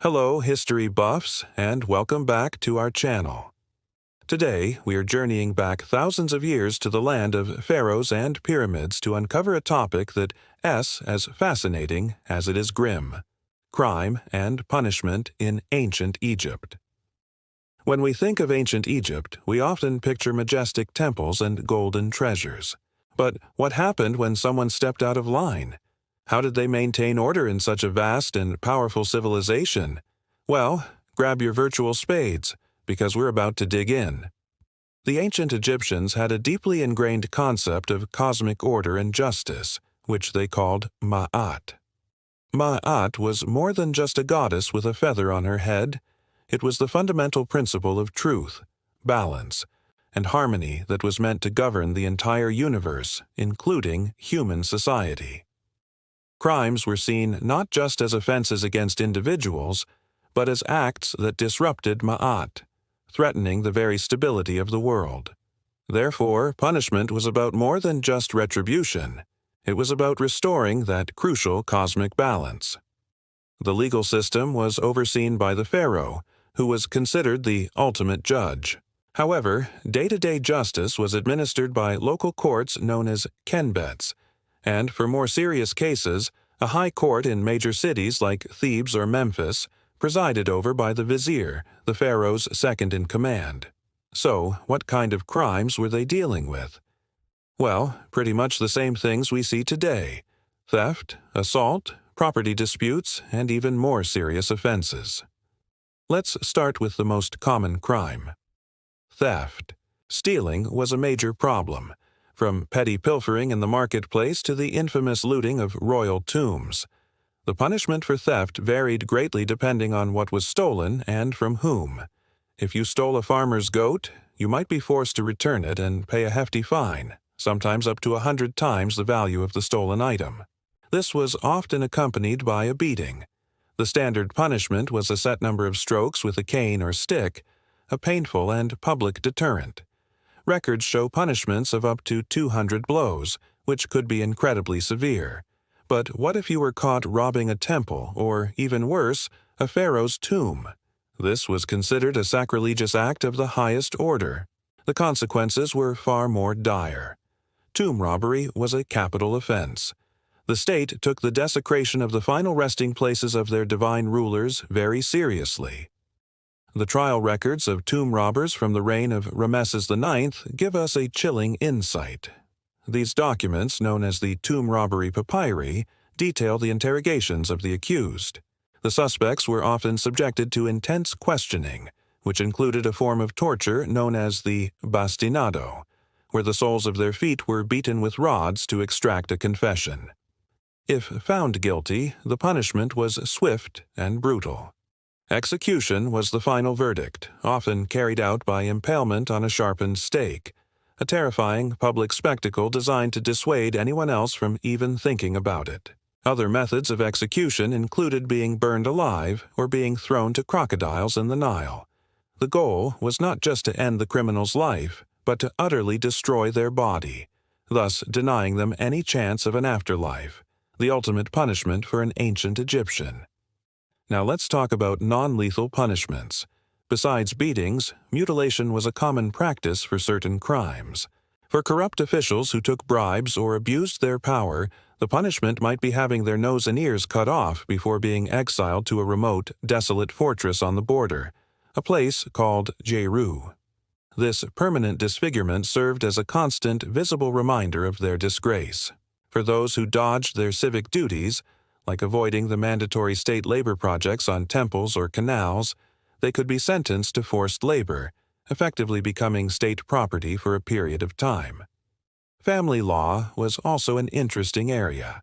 Hello, history buffs, and welcome back to our channel. Today, we are journeying back thousands of years to the land of pharaohs and pyramids to uncover a topic that is as fascinating as it is grim: crime and punishment in ancient Egypt. When we think of ancient Egypt, we often picture majestic temples and golden treasures. But what happened when someone stepped out of line? How did they maintain order in such a vast and powerful civilization? Well, grab your virtual spades, because we're about to dig in. The ancient Egyptians had a deeply ingrained concept of cosmic order and justice, which they called Ma'at. Ma'at was more than just a goddess with a feather on her head. It was the fundamental principle of truth, balance, and harmony that was meant to govern the entire universe, including human society. Crimes were seen not just as offenses against individuals, but as acts that disrupted Ma'at, threatening the very stability of the world. Therefore, punishment was about more than just retribution. It was about restoring that crucial cosmic balance. The legal system was overseen by the pharaoh, who was considered the ultimate judge. However, day-to-day justice was administered by local courts known as kenbets, and for more serious cases, a high court in major cities like Thebes or Memphis, presided over by the vizier, the pharaoh's second-in-command. So, what kind of crimes were they dealing with? Well, pretty much the same things we see today: theft, assault, property disputes, and even more serious offenses. Let's start with the most common crime: theft. Stealing was a major problem, from petty pilfering in the marketplace to the infamous looting of royal tombs. The punishment for theft varied greatly depending on what was stolen and from whom. If you stole a farmer's goat, you might be forced to return it and pay a hefty fine, sometimes up to 100 times the value of the stolen item. This was often accompanied by a beating. The standard punishment was a set number of strokes with a cane or stick, a painful and public deterrent. Records show punishments of up to 200 blows, which could be incredibly severe. But what if you were caught robbing a temple, or, even worse, a pharaoh's tomb? This was considered a sacrilegious act of the highest order. The consequences were far more dire. Tomb robbery was a capital offense. The state took the desecration of the final resting places of their divine rulers very seriously. The trial records of tomb robbers from the reign of Ramesses IX give us a chilling insight. These documents, known as the tomb robbery papyri, detail the interrogations of the accused. The suspects were often subjected to intense questioning, which included a form of torture known as the bastinado, where the soles of their feet were beaten with rods to extract a confession. If found guilty, the punishment was swift and brutal. Execution was the final verdict, often carried out by impalement on a sharpened stake, a terrifying public spectacle designed to dissuade anyone else from even thinking about it. Other methods of execution included being burned alive or being thrown to crocodiles in the Nile. The goal was not just to end the criminal's life, but to utterly destroy their body, thus denying them any chance of an afterlife, the ultimate punishment for an ancient Egyptian. Now let's talk about non-lethal punishments. Besides beatings, mutilation was a common practice for certain crimes. For corrupt officials who took bribes or abused their power, the punishment might be having their nose and ears cut off before being exiled to a remote, desolate fortress on the border, a place called Jeru. This permanent disfigurement served as a constant, visible reminder of their disgrace. For those who dodged their civic duties, like avoiding the mandatory state labor projects on temples or canals, they could be sentenced to forced labor, effectively becoming state property for a period of time. Family law was also an interesting area.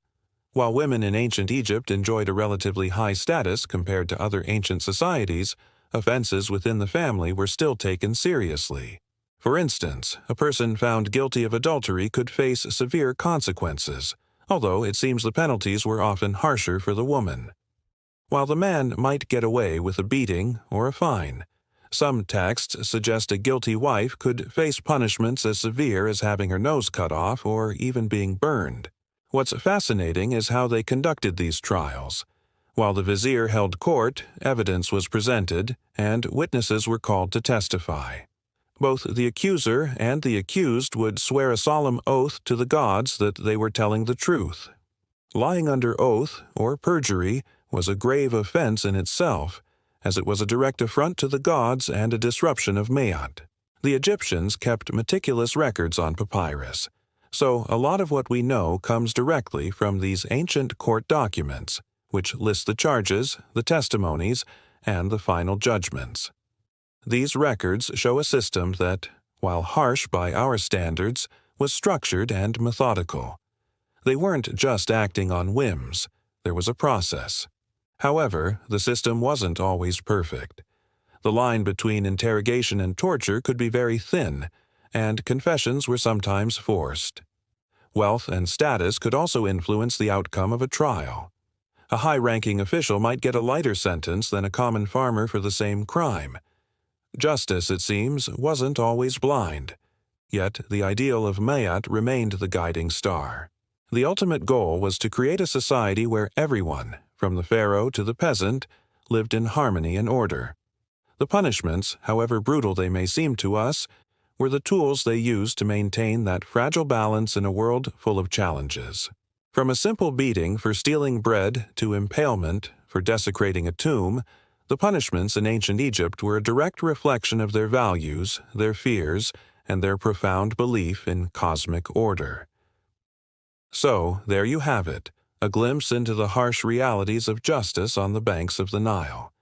While women in ancient Egypt enjoyed a relatively high status compared to other ancient societies, offenses within the family were still taken seriously. For instance, a person found guilty of adultery could face severe consequences, although it seems the penalties were often harsher for the woman. While the man might get away with a beating or a fine, some texts suggest a guilty wife could face punishments as severe as having her nose cut off or even being burned. What's fascinating is how they conducted these trials. While the vizier held court, evidence was presented, and witnesses were called to testify. Both the accuser and the accused would swear a solemn oath to the gods that they were telling the truth. Lying under oath, or perjury, was a grave offense in itself, as it was a direct affront to the gods and a disruption of Maat. The Egyptians kept meticulous records on papyrus, so a lot of what we know comes directly from these ancient court documents, which list the charges, the testimonies, and the final judgments. These records show a system that, while harsh by our standards, was structured and methodical. They weren't just acting on whims. There was a process. However, the system wasn't always perfect. The line between interrogation and torture could be very thin, and confessions were sometimes forced. Wealth and status could also influence the outcome of a trial. A high-ranking official might get a lighter sentence than a common farmer for the same crime. Justice, it seems, wasn't always blind. Yet the ideal of Maat remained the guiding star. The ultimate goal was to create a society where everyone, from the pharaoh to the peasant, lived in harmony and order. The punishments, however brutal they may seem to us, were the tools they used to maintain that fragile balance in a world full of challenges. From a simple beating for stealing bread to impalement for desecrating a tomb, the punishments in ancient Egypt were a direct reflection of their values, their fears, and their profound belief in cosmic order. So, there you have it, a glimpse into the harsh realities of justice on the banks of the Nile.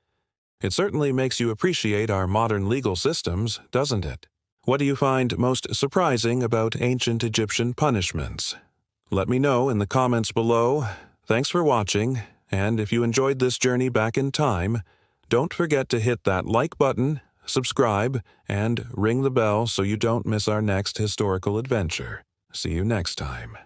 It certainly makes you appreciate our modern legal systems, doesn't it? What do you find most surprising about ancient Egyptian punishments? Let me know in the comments below. Thanks for watching, and if you enjoyed this journey back in time, don't forget to hit that like button, subscribe, and ring the bell so you don't miss our next historical adventure. See you next time.